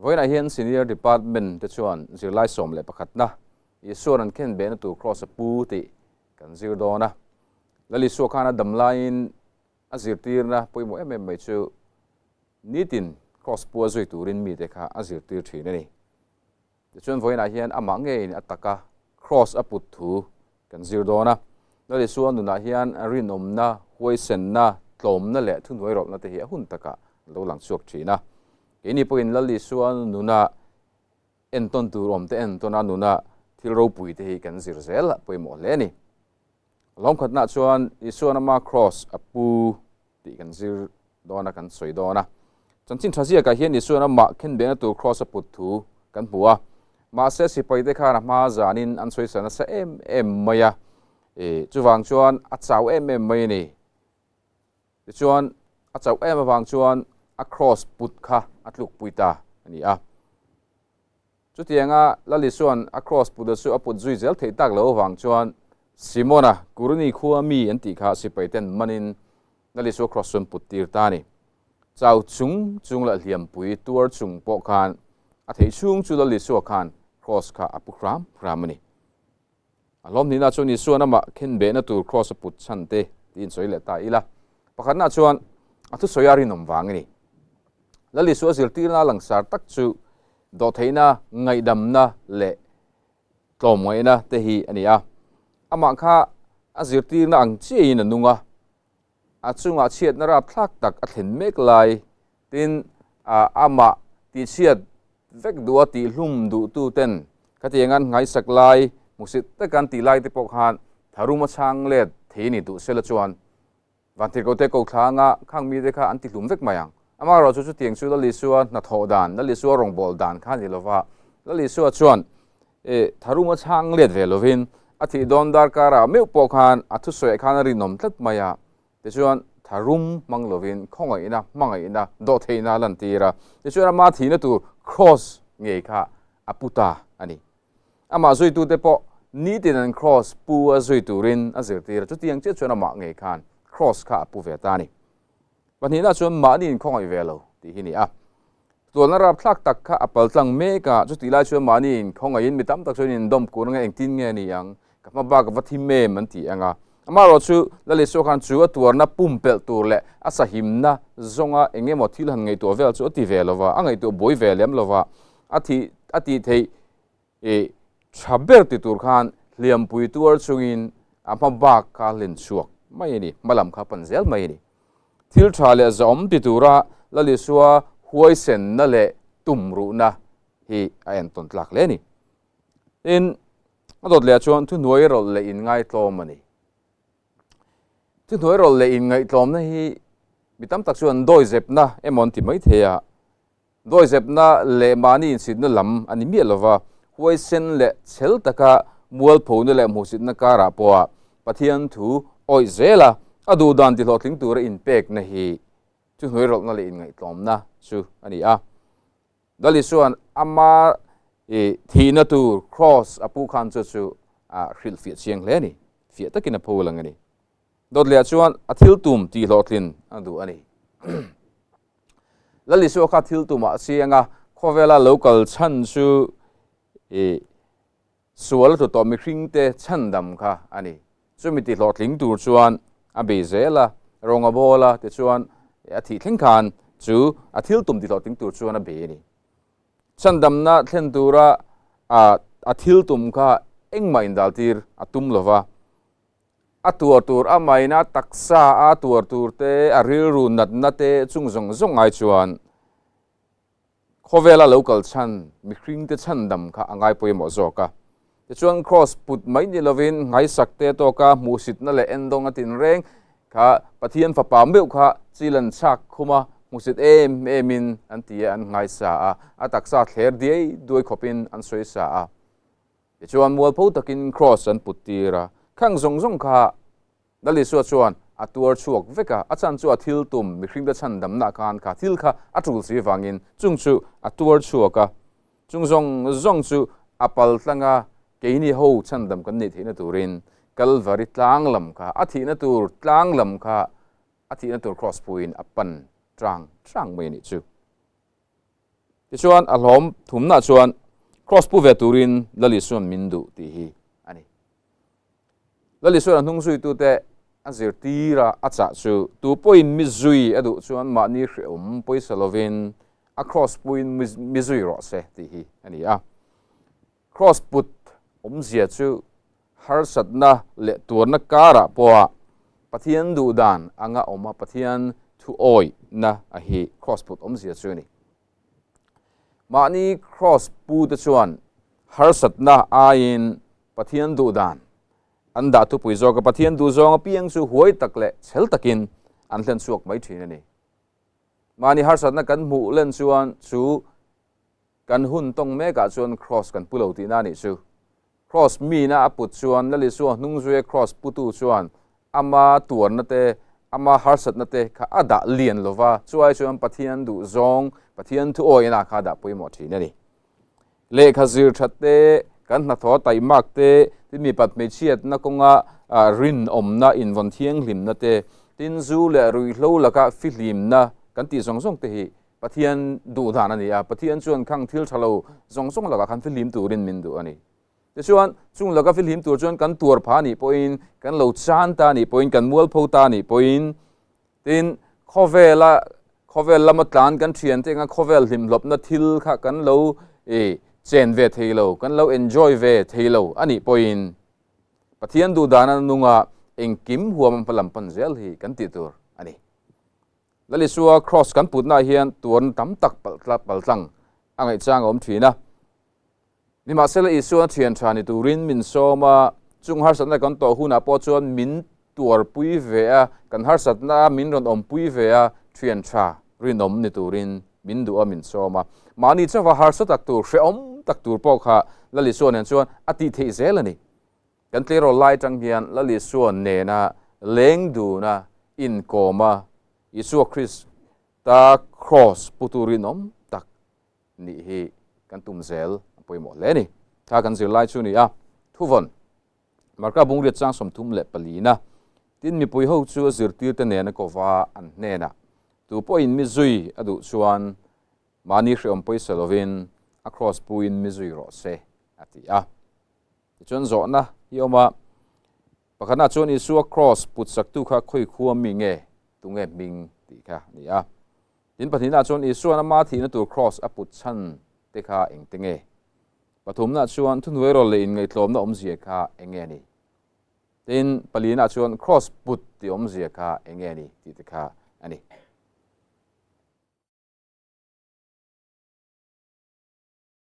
Với này hiện senior department te chuan zirlai som le pakhat na isuan an khen be na tu cross pu ti kan zir do na lali su khana dam line a zir tir na poimo em mai chu nitin cross pu zoi turin mi te kha a zir tir thin ni te chuan voi na hian ama nge in ataka cross a put thu kan zir do na lali su nu na hian rinom na huaisen na tlom na le thun voi rop na te hi hun taka lo lang chuak thina ini poin lali suan nuna enton turom te entona nuna thilro pui te hi kan zirzel poimo le ni lom khatna chuan isuan ma cross apu ti kan zir dona kan soi dona chanchin thazia ka hian isuan ma khen be na tu cross aput thu kan buwa ma se si pai te khana ma zanin an soi sana sa em maya chuwang chuan a chau em mai ni chuan a chau em awang chuan across put kha atluk puita ani a chutianga lali suan across put su aput zui zel thei tak lo wang chuan simona kuruni khuami anti kha sipaiten manin lali su cross sun put tir ta ni chau chung la hliam pui tur chung po khan a thei chung chu lali su khan cross kha apukram ramani alom ni na chu ni suan ama khen be na tur cross put chante tin soi le ta ila pakhatna chuan athu soyari nom wangani lali su zir tir na langsar tak chu do theina ngai dam na le tlom ngai na te hi ania ama kha a zir tir na ang chi na nunga a chunga chiat na rap thlak tak a thlen mek lai tin ama ti chiat vek duwa ti hlum du tu ten katiangan ngai sak lai musit te kan ti lai te pok han tharuma chang le theini du sela chuan vantir ko te ko thanga khang mi de kha anti hlum vek mayang ama ro chu tiang chu lali suwa na tho dan lali suwa rong bol dan kha ni lova lali suwa chuan tharuma chang let ve lovin athi don dar kara meu po khan athu soi khan ri nom tlat maya te chuan tharum mang lovin khongai ina mangai ina do theina lan tira te chuan ma thina tu cross nge kha aputa ani ama zoi tu te po ni tin an cross pu a zoi turin a zir tira chu tiang che chuan ama nge khan cross kha apu ve ta niวันนี้น่าชวนมานี่คงไอเวลที่ที่นี่อ่ะตัวนั้นรับทักตักข้าอัปลังเมกะจุดที่ไล่ชวนมานี่คงไอยินมีตั้มตักชวนอินดอมกูนั่งเองทิ้งเงี้ยนี่ยังกับมาบ้ากับวัดที่เมมันที่ยังอ่ะมาเราชูแล้วเลยสู้กันชูว่าตัวนั้นปุ่มเปิลตัวแหละอาศัยหิมนะจงอ่ะเองเงี้ยหมดที่ละไงตัวเวลชูที่เวลว่าอันไงตัวบอยเวลเลี้ยมลว่าอาทิที่ชับเบลติตัวขันเลี้ยมปุยตัวชูอินอ่ะมาบ้าข้าเล่นชัวไม่นี่มาลำข้าปันเซลไม่นี่ทิลทาเลจอมติตุระลลิสัวหวยเซนนั่นแหละตุ่มรูนะฮีอันต้นหลักเลยนี่อินอดเลี้ยชวนทุนหวยรอเลยอินไงตอมนี่ทุนหวยรอเลยอินไงตอมนี่ฮีบิตามตักชวนโดยเจ็บนะเอมอนที่ไม่เทียโดยเจ็บนะเลมานี่สินลำอันนี้มีอะไรวะหวยเซนเลเชลตะกะมัวพูนี่แหละมูสินนักการะปัวปะเทียนถูอ้อยเซล่ะอดูดันที่เราทิ้งตัวอินเป็กนะฮีจุดหัวเรานั่นเลยอินไงตอมนะชูอันนี้อ่ะดัลลิส่วนอามาทีนัตูครอสอาปูคันชูฮิลฟิตเชียงเลยนี่ฟิตตะกินพูลังนี่ดอดเลียส่วนอาทิลตุมที่เราทิ้งอันดูอันนี้ดัลลิส่วนข้าทิลตุมเชียงอ่ะข้อเวลา local ชั้นชูส่วนตัวต่อมีครึ่งเตชั้นดำค่ะอันนี้ช่วยมีที่เราทิ้งตัวส่วนอาเบเซล่ารองอโบล่าแต่ชวนอาทิตย์ทิ้งคันจูอาทิตย์ตุ่มที่เราทิ้งตัวชวนอาเบนี่ฉันดำน่ะเช่นตัวละอาทิตย์ตุ่มก็เอ็งไม่ดัลทีร์อาตุ่มเลยวะอาตัวอาไม่น่ะตักษาอาตัวเตอาริรุนัดนัดเตจุงไอชวนข้อเวลา local ฉันมีครึ่งเตฉันดำค่ะง่ายไปหมดจอกะแต่ช่วง cross ปุดไม่นี่เราวินไงสักเตโตกะมูสิตนั่นแหละเอ็นดงตินเร่งค่ะปะเทียนฝาปามเบลค่ะจีลันชักคุมามูสิตเอมินอันที่อันไงสาอาตักษาเทร์ดีด้วยขบินอันสวยสาแต่ช่วงมัวพูดตะกิน cross อันปุดตีระข้างจงค่ะนั่นเลยส่วนอัตัวช่วงเวกะอาจารย์ชัวทิลตุมมีครึ่งเดชันดำนักการค่ะทิลค่ะอัตุลสีฟังอินจุงชูอัตัวชัวกะจุงชูอัปลตังะเกนี่หูฉันดำกันนี่ที่นั่นตัวรินกัลวาริตลางลำค่ะอาทิตย์นั่นตัวลางลำค่ะอาทิตย์นั่นตัว cross point อัปปันตรังไม่นี่จู ti chuan a hlom thumna chuan cross pu ve turin lali suan mindu ti hi ani lali suan hnung zui tu te a zir tira a cha chu tu poin mi zui adu chuan ma ni hreum poisa lovin a cross puin mi zui ro se ti hi ani a cross put zia chu har satna le turna kara poa pathian du dan anga oma pathian thu oi na a hi cross put zia chu ni mani cross pu te chuan har satna ain pathian du dan anda tu pui zo ka pathian du zong piang chu huai takle chel takin an hlen chuak mai thina ni mani har satna kan mu len chuan chu kan hun tong me ka chuan cross kan pulo ti na ni chu cross mi na aput chuan lali chu hnung zue cross putu chuan ama tuar na te ama har satna te kha ada lian lova chuai chuan pathian du zong pathian thu oi na kha da pui mo thina ni le khazir thatte kan na tho tai mak te tin mi pat me chiat na konga rin omna in von thiang hlim na te tin zu le rui hlo laka fi hlim na kan ti zong zong te hi pathian du dhan ani a pathian chuan khang thil thalo zong zong laka kan fi hlim turin min du ani te chuan chung laka fi hlim tur chuan kan tur pha ni poin kan lo chan ta ni poin kan mual pho ta ni poin tin khovel lama tlan kan thian te nga khovel hlim lop na thil kha kan lo chen ve theilo kan lo enjoy ve theilo ani poin pathian du dana nunga engkim huam palam panzel hi kan ti tur ani lali suwa cross kan putna hian tuan tam tak paltlang angai chang om thina ni ma sela isu thian thani turin min soma chung har satna kan to huna po chuan min tur pui ve a kan har satna min ron om pui ve a thian tha rinom ni turin min du amin soma mani chawa har satak tur hreom tak tur po kha lali suan en chuan ati thei zelani kan tlero lai tang hian lali suan ne na leng du na in koma Isu Christ ta cross puturinom tak ni hi kan tumzel poimo leni ta kan zir lai chu ni a thuvon marka bung ri chang som thum le palina tin mi pui ho chu zir tir te ne na ko wa an ne na tu po in mi zui adu chuan mani hriom poisa lovin across puin mi zui ro se ati a chon zo na yoma pakana chon isu cross put sak tu kha khoi khuam mi nge tunge ming ti kha ni a tin pathina chon isu na ma thi na tu cross aput chan te kha eng tenge pathum na chuan thun wero le in ngai tlom na om zia kha enge ni tin palina chuan cross put ti om zia kha enge ni ti te kha ani